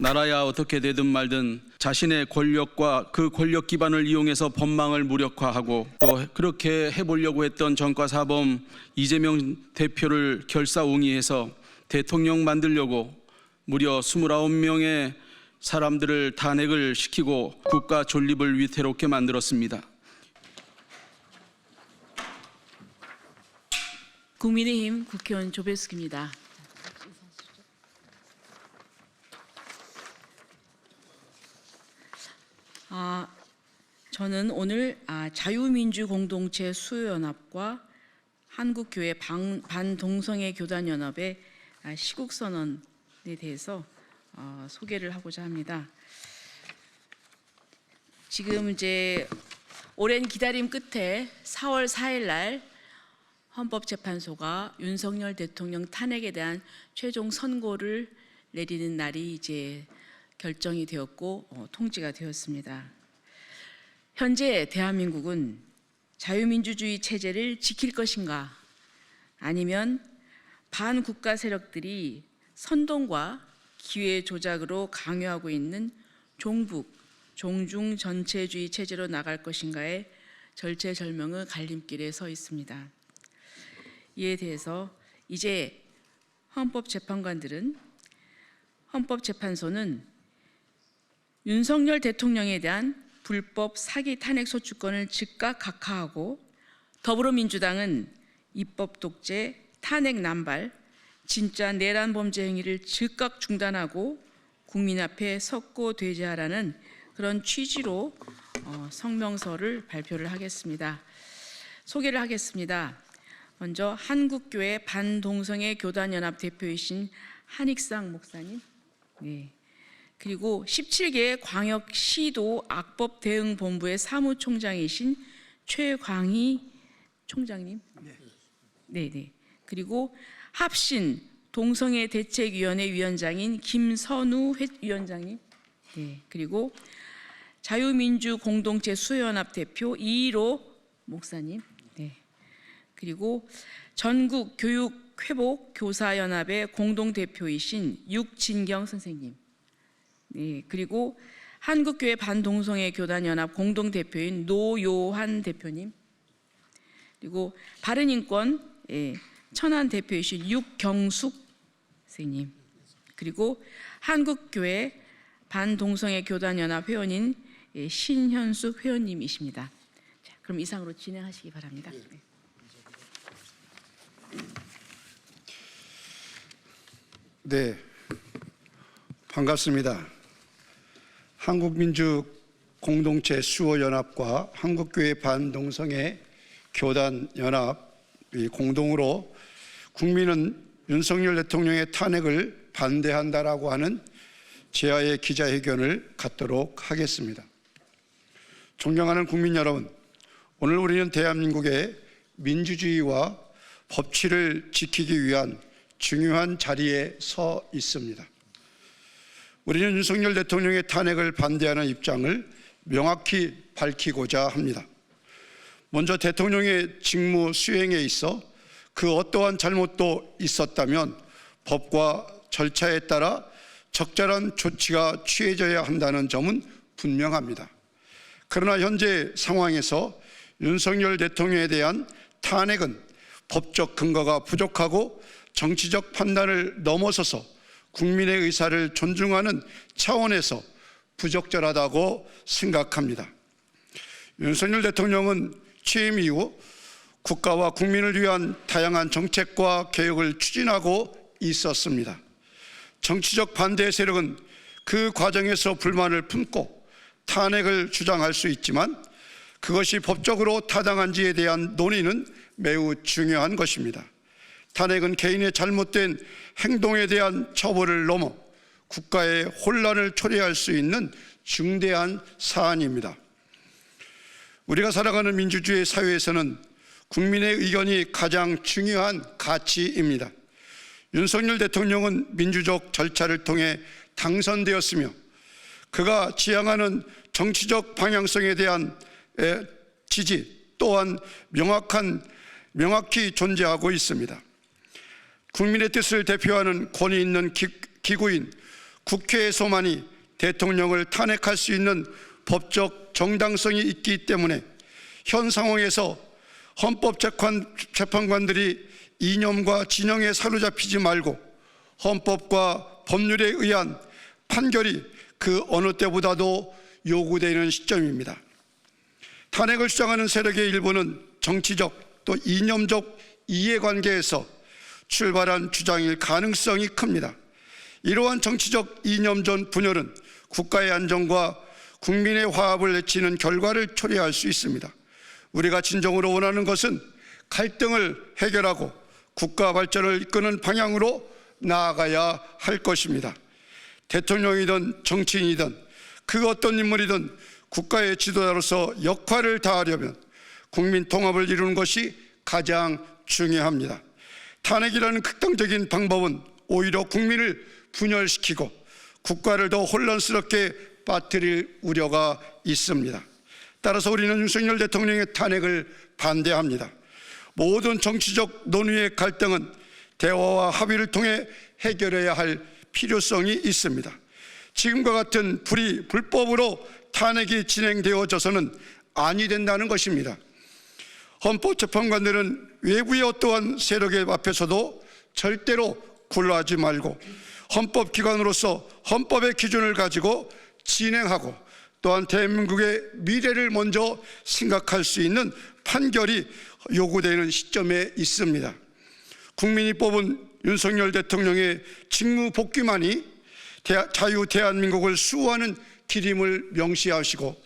나라야 어떻게 되든 말든 자신의 권력과 그 권력 기반을 이용해서 법망을 무력화하고 또 그렇게 해보려고 했던 전과사범 이재명 대표를 결사옹위해서 대통령 만들려고 무려 29명의 사람들을 탄핵을 시키고 국가 존립을 위태롭게 만들었습니다. 국민의힘 국회의원 조배숙입니다. 저는 오늘 자유민주공동체 수요연합과 한국교회 반동성애 교단연합의 시국선언에 대해서 소개를 하고자 합니다. 지금 이제 오랜 기다림 끝에 4월 4일 날 헌법재판소가 윤석열 대통령 탄핵에 대한 최종 선고를 내리는 날이 이제 결정이 되었고 통지가 되었습니다. 현재 대한민국은 자유민주주의 체제를 지킬 것인가, 아니면 반국가 세력들이 선동과 기회 조작으로 강요하고 있는 종북, 종중 전체주의 체제로 나갈 것인가에 절체절명의 갈림길에 서 있습니다. 이에 대해서 이제 헌법재판소는 윤석열 대통령에 대한 불법 사기 탄핵 소추권을 즉각 각하하고, 더불어민주당은 입법 독재, 탄핵 남발, 진짜 내란 범죄 행위를 즉각 중단하고 국민 앞에 석고 대죄하라는 그런 취지로 성명서를 발표를 하겠습니다. 소개를 하겠습니다. 먼저 한국교회 반동성애 교단연합 대표이신 한익상 목사님, 그리고 17개 광역시도 악법 대응 본부의 사무총장이신 최광희 총장님, 그리고 합신 동성애 대책위원회 위원장인 김선우 위원장님, 그리고 자유민주공동체 수요연합 대표 이일호 목사님, 그리고 전국 교육회복교사연합의 공동대표이신 육진경 선생님, 그리고 한국교회 반동성애 교단연합 공동대표인 노요한 대표님, 그리고 바른인권 천안 대표이신 육경숙 선생님, 그리고 한국교회 반동성애 교단연합 회원인 신현숙 회원님이십니다. 자, 그럼 이상으로 진행하시기 바랍니다. 네, 반갑습니다. 한국민주공동체 수호연합과 한국교회 반동성애 교단연합이 공동으로 국민은 윤석열 대통령의 탄핵을 반대한다라고 하는 제야의 기자회견을 갖도록 하겠습니다. 존경하는 국민 여러분, 오늘 우리는 대한민국의 민주주의와 법치를 지키기 위한 중요한 자리에 서 있습니다. 우리는 윤석열 대통령의 탄핵을 반대하는 입장을 명확히 밝히고자 합니다. 먼저 대통령의 직무 수행에 있어 그 어떠한 잘못도 있었다면 법과 절차에 따라 적절한 조치가 취해져야 한다는 점은 분명합니다. 그러나 현재 상황에서 윤석열 대통령에 대한 탄핵은 법적 근거가 부족하고 정치적 판단을 넘어서서 국민의 의사를 존중하는 차원에서 부적절하다고 생각합니다. 윤석열 대통령은 취임 이후 국가와 국민을 위한 다양한 정책과 개혁을 추진하고 있었습니다. 정치적 반대 세력은 그 과정에서 불만을 품고 탄핵을 주장할 수 있지만 그것이 법적으로 타당한지에 대한 논의는 매우 중요한 것입니다. 탄핵은 개인의 잘못된 행동에 대한 처벌을 넘어 국가의 혼란을 초래할 수 있는 중대한 사안입니다. 우리가 살아가는 민주주의 사회에서는 국민의 의견이 가장 중요한 가치입니다. 윤석열 대통령은 민주적 절차를 통해 당선되었으며 그가 지향하는 정치적 방향성에 대한 지지 또한 명확히 존재하고 있습니다. 국민의 뜻을 대표하는 권위 있는 기구인 국회에서만이 대통령을 탄핵할 수 있는 법적 정당성이 있기 때문에 현 상황에서 헌법재판관들이 이념과 진영에 사로잡히지 말고 헌법과 법률에 의한 판결이 그 어느 때보다도 요구되는 시점입니다. 탄핵을 주장하는 세력의 일부는 정치적 또 이념적 이해관계에서 출발한 주장일 가능성이 큽니다. 이러한 정치적 이념전 분열은 국가의 안정과 국민의 화합을 해치는 결과를 초래할 수 있습니다. 우리가 진정으로 원하는 것은 갈등을 해결하고 국가 발전을 이끄는 방향으로 나아가야 할 것입니다. 대통령이든 정치인이든 그 어떤 인물이든 국가의 지도자로서 역할을 다하려면 국민 통합을 이루는 것이 가장 중요합니다. 탄핵이라는 극단적인 방법은 오히려 국민을 분열시키고 국가를 더 혼란스럽게 빠뜨릴 우려가 있습니다. 따라서 우리는 윤석열 대통령의 탄핵을 반대합니다. 모든 정치적 논의의 갈등은 대화와 합의를 통해 해결해야 할 필요성이 있습니다. 지금과 같은 불법으로 탄핵이 진행되어져서는 아니 된다는 것입니다. 헌법재판관들은 외부의 어떠한 세력의 앞에서도 절대로 굴하지 말고 헌법기관으로서 헌법의 기준을 가지고 진행하고 또한 대한민국의 미래를 먼저 생각할 수 있는 판결이 요구되는 시점에 있습니다. 국민이 뽑은 윤석열 대통령의 직무 복귀만이 자유 대한민국을 수호하는 길임을 명시하시고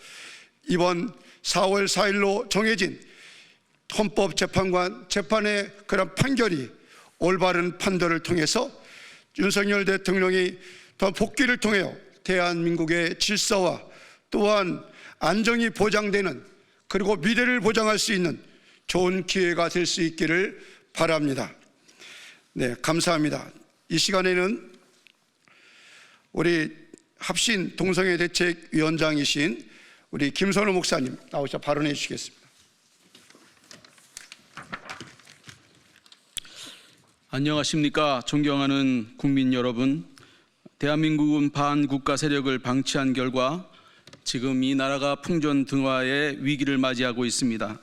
이번 4월 4일로 정해진 헌법재판관 재판의 그런 판결이 올바른 판결을 통해서 윤석열 대통령이 더 복귀를 통해 대한민국의 질서와 또한 안정이 보장되는 그리고 미래를 보장할 수 있는 좋은 기회가 될 수 있기를 바랍니다. 네, 감사합니다. 이 시간에는 우리 합신 동성애 대책위원장이신 우리 김선호 목사님 나오셔서 발언해 주시겠습니다. 안녕하십니까. 존경하는 국민 여러분. 대한민국은 반국가 세력을 방치한 결과 지금 이 나라가 풍전등화의 위기를 맞이하고 있습니다.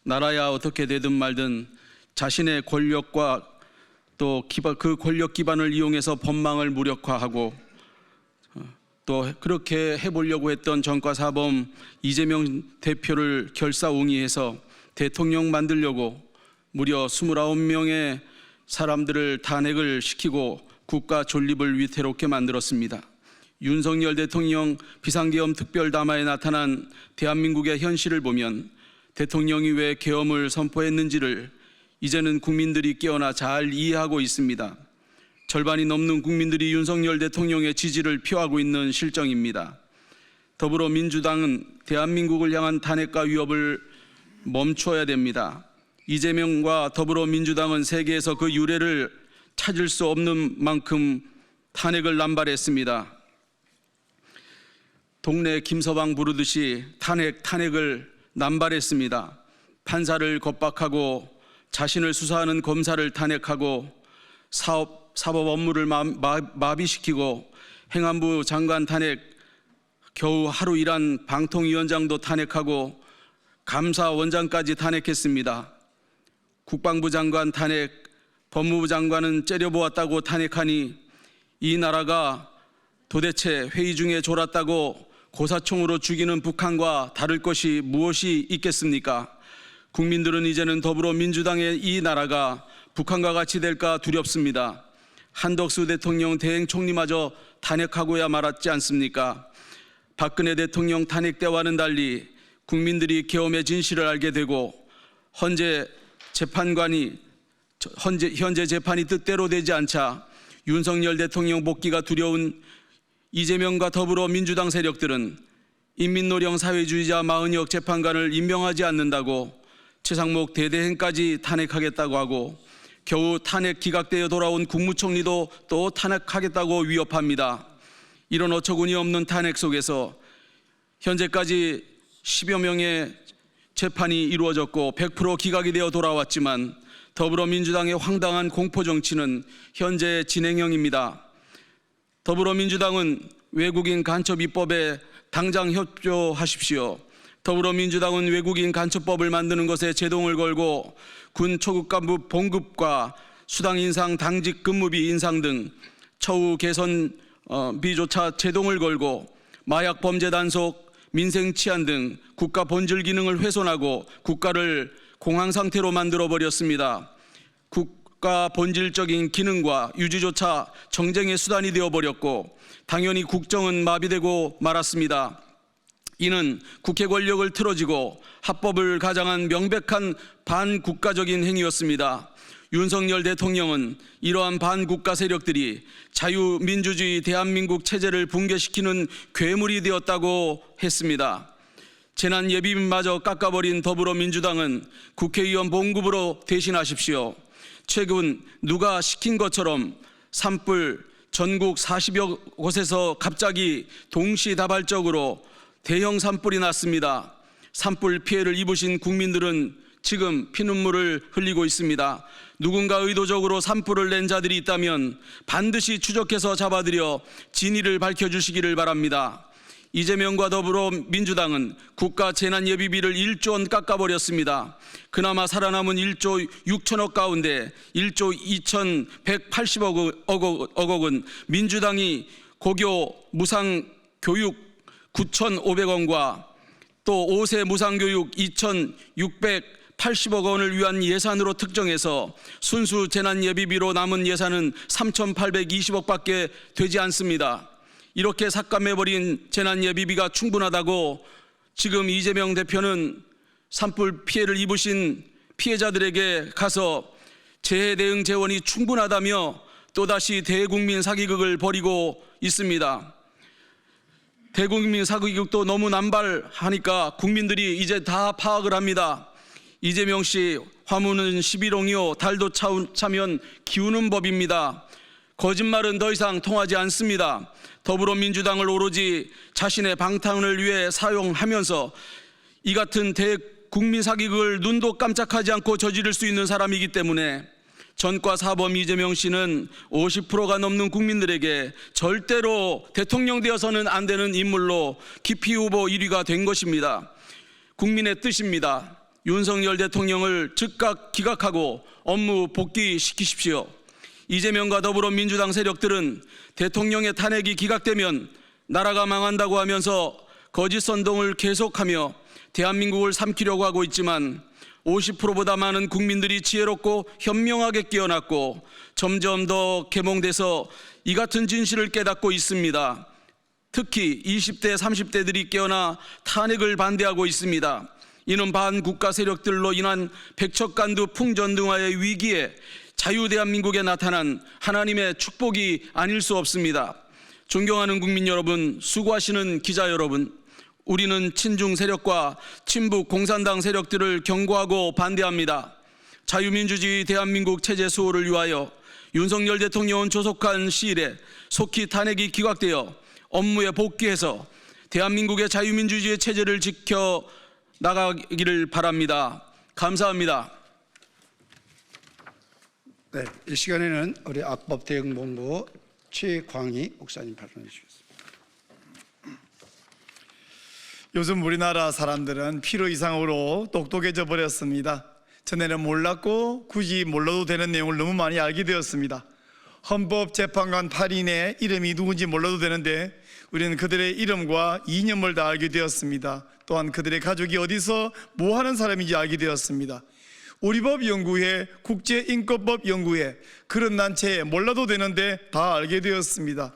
나라야 어떻게 되든 말든 자신의 권력과 또 그 권력 기반을 이용해서 법망을 무력화하고 또 그렇게 해보려고 했던 전과사범 이재명 대표를 결사옹위해서 대통령 만들려고 무려 29명의 사람들을 탄핵을 시키고 국가 존립을 위태롭게 만들었습니다. 윤석열 대통령 비상계엄 특별담화에 나타난 대한민국의 현실을 보면 대통령이 왜 계엄을 선포했는지를 이제는 국민들이 깨어나 잘 이해하고 있습니다. 절반이 넘는 국민들이 윤석열 대통령의 지지를 표하고 있는 실정입니다. 더불어민주당은 대한민국을 향한 탄핵과 위협을 멈춰야 됩니다. 이재명과 더불어민주당은 세계에서 그 유례를 찾을 수 없는 만큼 탄핵을 남발했습니다. 동네 김서방 부르듯이 탄핵을 남발했습니다. 판사를 겁박하고 자신을 수사하는 검사를 탄핵하고 사법 업무를 마비시키고 행안부 장관 탄핵, 겨우 하루 일한 방통위원장도 탄핵하고 감사원장까지 탄핵했습니다. 국방부 장관 탄핵, 법무부 장관은 째려보았다고 탄핵하니 이 나라가 도대체 회의 중에 졸았다고 고사총으로 죽이는 북한과 다를 것이 무엇이 있겠습니까? 국민들은 이제는 더불어민주당의 이 나라가 북한과 같이 될까 두렵습니다. 한덕수 대통령 대행 총리마저 탄핵하고야 말았지 않습니까? 박근혜 대통령 탄핵 때와는 달리 국민들이 계엄의 진실을 알게 되고 현재 재판이 뜻대로 되지 않자 윤석열 대통령 복귀가 두려운 이재명과 더불어민주당 세력들은 인민노령 사회주의자 40여 재판관을 임명하지 않는다고 최상목 대대행까지 탄핵하겠다고 하고 겨우 탄핵 기각되어 돌아온 국무총리도 또 탄핵하겠다고 위협합니다. 이런 어처구니 없는 탄핵 속에서 현재까지 10여 명의 재판이 이루어졌고 100% 기각이 되어 돌아왔지만 더불어민주당의 황당한 공포정치는 현재 진행형입니다. 더불어민주당은 외국인 간첩 입법에 당장 협조하십시오. 더불어민주당은 외국인 간첩법을 만드는 것에 제동을 걸고 군 초급 간부 봉급과 수당 인상, 당직 근무비 인상 등 처우 개선비조차 제동을 걸고 마약 범죄 단속, 민생 치안 등 국가 본질 기능을 훼손하고 국가를 공황 상태로 만들어 버렸습니다. 국가 본질적인 기능과 유지조차 정쟁의 수단이 되어 버렸고 당연히 국정은 마비되고 말았습니다. 이는 국회 권력을 틀어지고 합법을 가장한 명백한 반국가적인 행위였습니다. 윤석열 대통령은 이러한 반국가 세력들이 자유민주주의 대한민국 체제를 붕괴시키는 괴물이 되었다고 했습니다. 재난예비비마저 깎아버린 더불어민주당은 국회의원 봉급으로 대신하십시오. 최근 누가 시킨 것처럼 산불 전국 40여 곳에서 갑자기 동시다발적으로 대형 산불이 났습니다. 산불 피해를 입으신 국민들은 지금 피눈물을 흘리고 있습니다. 누군가 의도적으로 산불을 낸 자들이 있다면 반드시 추적해서 잡아들여 진위를 밝혀주시기를 바랍니다. 이재명과 더불어민주당은 국가 재난예비비를 1조 원 깎아버렸습니다. 그나마 살아남은 1조 6천억 가운데 1조 2,180억은 민주당이 고교 무상교육 9,500원과 또 5세 무상교육 2,680억 원을 위한 예산으로 특정해서 순수 재난예비비로 남은 예산은 3,820억밖에 되지 않습니다. 이렇게 삭감해버린 재난예비비가 충분하다고 지금 이재명 대표는 산불 피해를 입으신 피해자들에게 가서 재해대응 재원이 충분하다며 또다시 대국민 사기극을 벌이고 있습니다. 대국민 사기극도 너무 남발하니까 국민들이 이제 다 파악을 합니다. 이재명 씨 화무는 11홍이요 달도 차면 기우는 법입니다. 거짓말은 더 이상 통하지 않습니다. 더불어민주당을 오로지 자신의 방탄을 위해 사용하면서 이 같은 대국민 사기극을 눈도 깜짝하지 않고 저지를 수 있는 사람이기 때문에 전과 사범 이재명 씨는 50%가 넘는 국민들에게 절대로 대통령 되어서는 안 되는 인물로 기피 후보 1위가 된 것입니다. 국민의 뜻입니다. 윤석열 대통령을 즉각 기각하고 업무 복귀시키십시오. 이재명과 더불어민주당 세력들은 대통령의 탄핵이 기각되면 나라가 망한다고 하면서 거짓 선동을 계속하며 대한민국을 삼키려고 하고 있지만 50%보다 많은 국민들이 지혜롭고 현명하게 깨어났고 점점 더 계몽돼서 이 같은 진실을 깨닫고 있습니다. 특히 20대, 30대들이 깨어나 탄핵을 반대하고 있습니다. 이는 반국가 세력들로 인한 백척간두 풍전등화의 위기에 자유대한민국에 나타난 하나님의 축복이 아닐 수 없습니다. 존경하는 국민 여러분, 수고하시는 기자 여러분, 우리는 친중 세력과 친북 공산당 세력들을 경고하고 반대합니다. 자유민주주의 대한민국 체제 수호를 위하여 윤석열 대통령은 조속한 시일에 속히 탄핵이 기각되어 업무에 복귀해서 대한민국의 자유민주주의 체제를 지켜 나가기를 바랍니다. 감사합니다. 네, 이 시간에는 우리 악법대응본부 최광희 목사님 발언해 주시겠습니다. 요즘 우리나라 사람들은 필요 이상으로 똑똑해져 버렸습니다. 전에는 몰랐고 굳이 몰라도 되는 내용을 너무 많이 알게 되었습니다. 헌법재판관 8인의 이름이 누군지 몰라도 되는데 우리는 그들의 이름과 이념을 다 알게 되었습니다. 또한 그들의 가족이 어디서 뭐 하는 사람인지 알게 되었습니다. 우리법연구회, 국제인권법연구회, 그런 단체에 몰라도 되는데 다 알게 되었습니다.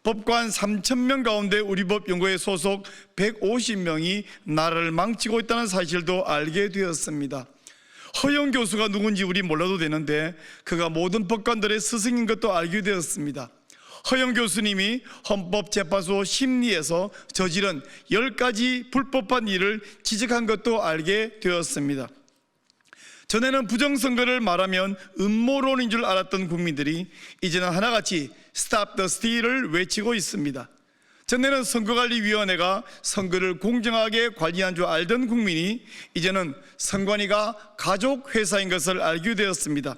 법관 3,000명 가운데 우리법연구회 소속 150명이 나라를 망치고 있다는 사실도 알게 되었습니다. 허영 교수가 누군지 우리 몰라도 되는데 그가 모든 법관들의 스승인 것도 알게 되었습니다. 허영 교수님이 헌법재판소 심리에서 저지른 10가지 불법한 일을 지적한 것도 알게 되었습니다. 전에는 부정선거를 말하면 음모론인 줄 알았던 국민들이 이제는 하나같이 Stop the Steal을 외치고 있습니다. 전에는 선거관리위원회가 선거를 공정하게 관리한 줄 알던 국민이 이제는 선관위가 가족회사인 것을 알게 되었습니다.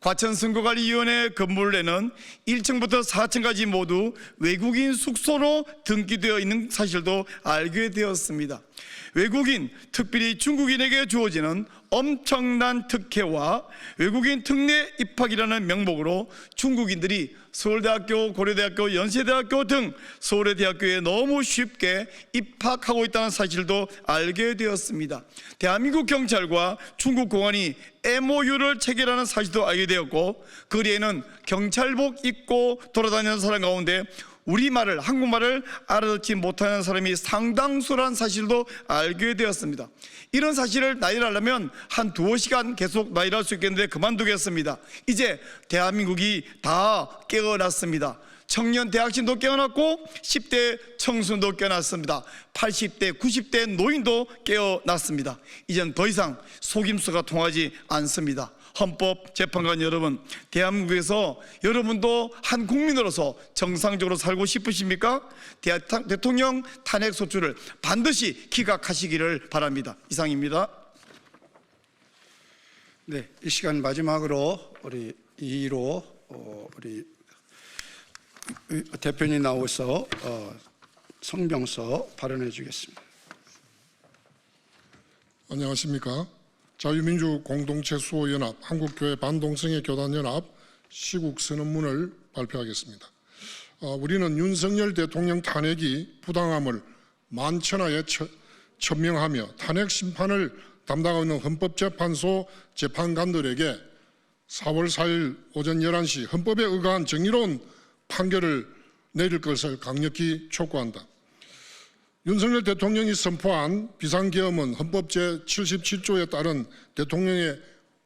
과천선거관리위원회 건물에는 1층부터 4층까지 모두 외국인 숙소로 등기되어 있는 사실도 알게 되었습니다. 외국인, 특별히 중국인에게 주어지는 엄청난 특혜와 외국인 특례 입학이라는 명목으로 중국인들이 서울대학교, 고려대학교, 연세대학교 등 서울의 대학교에 너무 쉽게 입학하고 있다는 사실도 알게 되었습니다. 대한민국 경찰과 중국 공안이 MOU를 체결하는 사실도 알게 되었고, 거리에는 경찰복 입고 돌아다니는 사람 가운데 우리말을, 한국말을 알아듣지 못하는 사람이 상당수라는 사실도 알게 되었습니다. 이런 사실을 나열하려면 한 두어 시간 계속 나열할 수 있겠는데 그만두겠습니다. 이제 대한민국이 다 깨어났습니다. 청년 대학생도 깨어났고 10대 청순도 깨어났습니다. 80대, 90대 노인도 깨어났습니다. 이젠 더 이상 속임수가 통하지 않습니다. 헌법재판관 여러분, 대한민국에서 여러분도 한 국민으로서 정상적으로 살고 싶으십니까? 대통령 탄핵 소추를 반드시 기각하시기를 바랍니다. 이상입니다. 네, 이 시간 마지막으로 우리 2로 우리 대표님 나오셔서 성명서 발언해 주겠습니다. 안녕하십니까. 자유민주 공동체 수호연합 한국교회 반동성애 교단연합 시국 선언문을 발표하겠습니다. 우리는 윤석열 대통령 탄핵이 부당함을 만천하에 천명하며 탄핵 심판을 담당하고 있는 헌법재판소 재판관들에게 4월 4일 오전 11시 헌법에 의거한 정의로운 판결을 내릴 것을 강력히 촉구한다. 윤석열 대통령이 선포한 비상계엄은 헌법 제77조에 따른 대통령의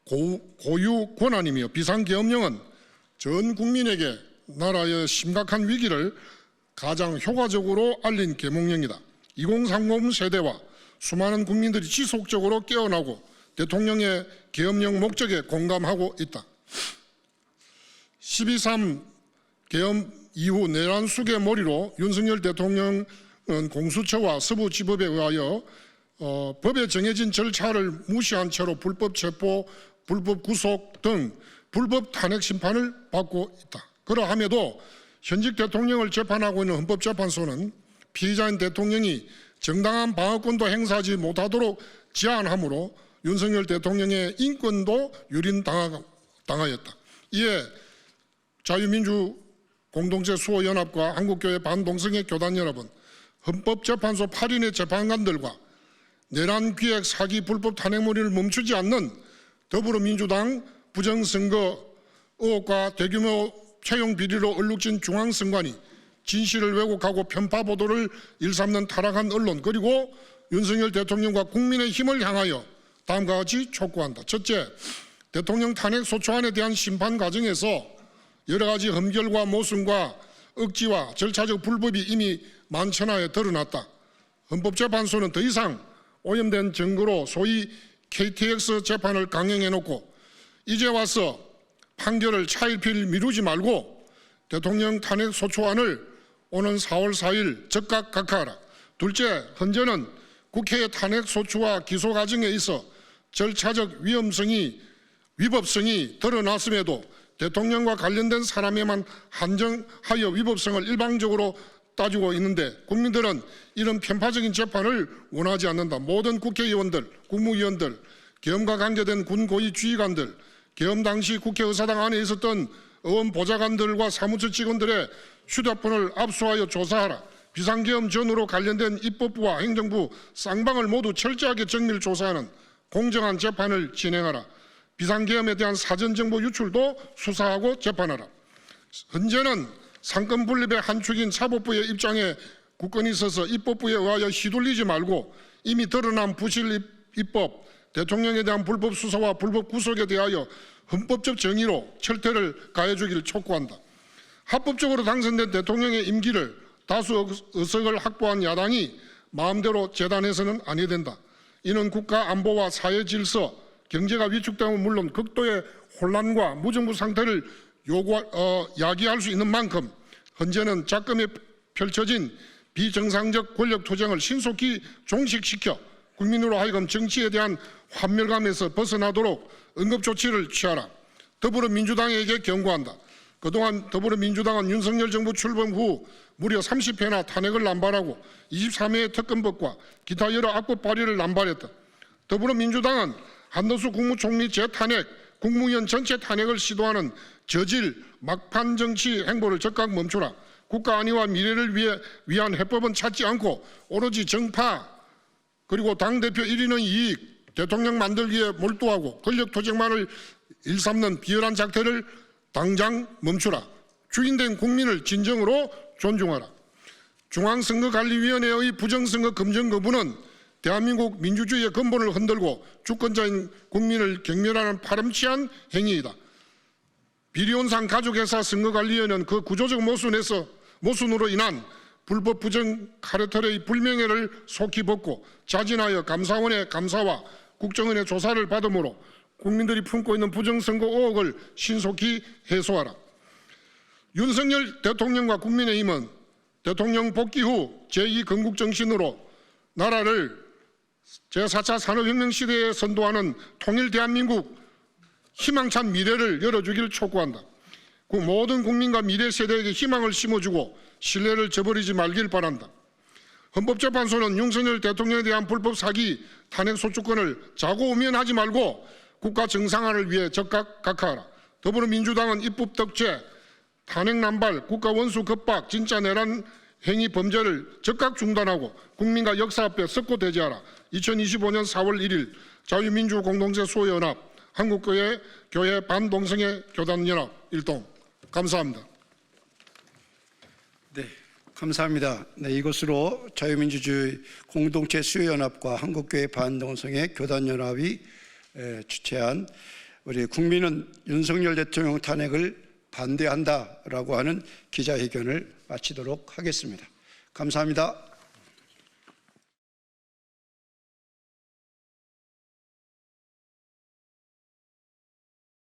고유 권한이며 비상계엄령은 전 국민에게 나라의 심각한 위기를 가장 효과적으로 알린 계몽령이다. 2030 세대와 수많은 국민들이 지속적으로 깨어나고 대통령의 계엄령 목적에 공감하고 있다. 12.3 계엄 이후 내란 숙의 몰이로 윤석열 대통령은 공수처와 서부지법에 의하여 법에 정해진 절차를 무시한 채로 불법 체포, 불법 구속 등 불법 탄핵 심판을 받고 있다. 그러함에도 현직 대통령을 재판하고 있는 헌법재판소는 피의자인 대통령이 정당한 방어권도 행사하지 못하도록 제한하므로 윤석열 대통령의 인권도 유린당하였다. 이에 자유민주 공동체 수호연합과 한국교회 반동성애 교단연합은 헌법재판소 8인의 재판관들과 내란기획 사기 불법 탄핵몰이를 멈추지 않는 더불어민주당 부정선거 의혹과 대규모 채용 비리로 얼룩진 중앙선관위, 진실을 왜곡하고 편파 보도를 일삼는 타락한 언론, 그리고 윤석열 대통령과 국민의 힘을 향하여 다음과 같이 촉구한다. 첫째, 대통령 탄핵 소추안에 대한 심판 과정에서 여러 가지 흠결과 모순과 억지와 절차적 불법이 이미 만천하에 드러났다. 헌법재판소는 더 이상 오염된 증거로 소위 KTX 재판을 강행해놓고 이제 와서 판결을 차일피일 미루지 말고 대통령 탄핵 소추안을 오는 4월 4일 즉각 각하하라. 둘째, 현재는 국회의 탄핵 소추와 기소 과정에 있어 절차적 위법성이 드러났음에도 대통령과 관련된 사람에만 한정하여 위법성을 일방적으로 따지고 있는데 국민들은 이런 편파적인 재판을 원하지 않는다. 모든 국회의원들, 국무위원들, 계엄과 관계된 군 고위 지휘관들, 계엄 당시 국회의사당 안에 있었던 의원 보좌관들과 사무처 직원들의 휴대폰을 압수하여 조사하라. 비상계엄 전후로 관련된 입법부와 행정부 쌍방을 모두 철저하게 정밀 조사하는 공정한 재판을 진행하라. 비상계엄에 대한 사전정보 유출도 수사하고 재판하라. 현재는 상권 분립의 한 축인 사법부의 입장에 굳건히 있어서 입법부에 의하여 휘둘리지 말고 이미 드러난 부실 입법, 대통령에 대한 불법 수사와 불법 구속에 대하여 헌법적 정의로 철퇴를 가해주기를 촉구한다. 합법적으로 당선된 대통령의 임기를 다수 의석을 확보한 야당이 마음대로 제단해서는 아니 된다. 이는 국가 안보와 사회 질서, 경제가 위축되면 물론 극도의 혼란과 무정부 상태를 야기할 수 있는 만큼 현재는 작금에 펼쳐진 비정상적 권력 투쟁을 신속히 종식시켜 국민으로 하여금 정치에 대한 환멸감에서 벗어나도록 응급조치를 취하라. 더불어민주당에게 경고한다. 그동안 더불어민주당은 윤석열 정부 출범 후 무려 30회나 탄핵을 남발하고 23회의 특검법과 기타 여러 악법 발의를 남발했다. 더불어민주당은 한덕수 국무총리 재탄핵, 국무위원 전체 탄핵을 시도하는 저질 막판 정치 행보를 즉각 멈추라. 국가 안위와 미래를 위한 해법은 찾지 않고 오로지 정파 그리고 당대표 1인의 이익, 대통령 만들기에 몰두하고 권력투쟁만을 일삼는 비열한 작태를 당장 멈추라. 주인된 국민을 진정으로 존중하라. 중앙선거관리위원회의 부정선거 검증 거부는 대한민국 민주주의의 근본을 흔들고 주권자인 국민을 경멸하는 파렴치한 행위이다. 비리온산 가족회사 선거관리위원회는 그 구조적 모순으로 인한 불법 부정 카르텔의 불명예를 속히 벗고 자진하여 감사원의 감사와 국정원의 조사를 받음으로 국민들이 품고 있는 부정선거 의혹을 신속히 해소하라. 윤석열 대통령과 국민의힘은 대통령 복귀 후 제2건국정신으로 나라를 제4차 산업혁명 시대에 선도하는 통일 대한민국 희망찬 미래를 열어주기를 촉구한다. 그 모든 국민과 미래 세대에게 희망을 심어주고 신뢰를 저버리지 말길 바란다. 헌법재판소는 윤석열 대통령에 대한 불법 사기 탄핵 소추권을 자고우면하지 말고 국가 정상화를 위해 적극 각하하라. 더불어민주당은 입법 덕체, 탄핵 남발, 국가 원수 겁박, 진짜 내란 행위 범죄를 즉각 중단하고 국민과 역사 앞에 썩고 대지하라. 2025년 4월 1일 자유민주공동체 수호연합 한국교회 반동성애 교단연합 일동. 감사합니다. 네, 감사합니다. 네, 이것으로 자유민주주의 공동체 수요연합과 한국교회 반동성애 교단연합이 주최한 우리 국민은 윤석열 대통령 탄핵을 반대한다라고 하는 기자회견을 마치도록 하겠습니다. 감사합니다.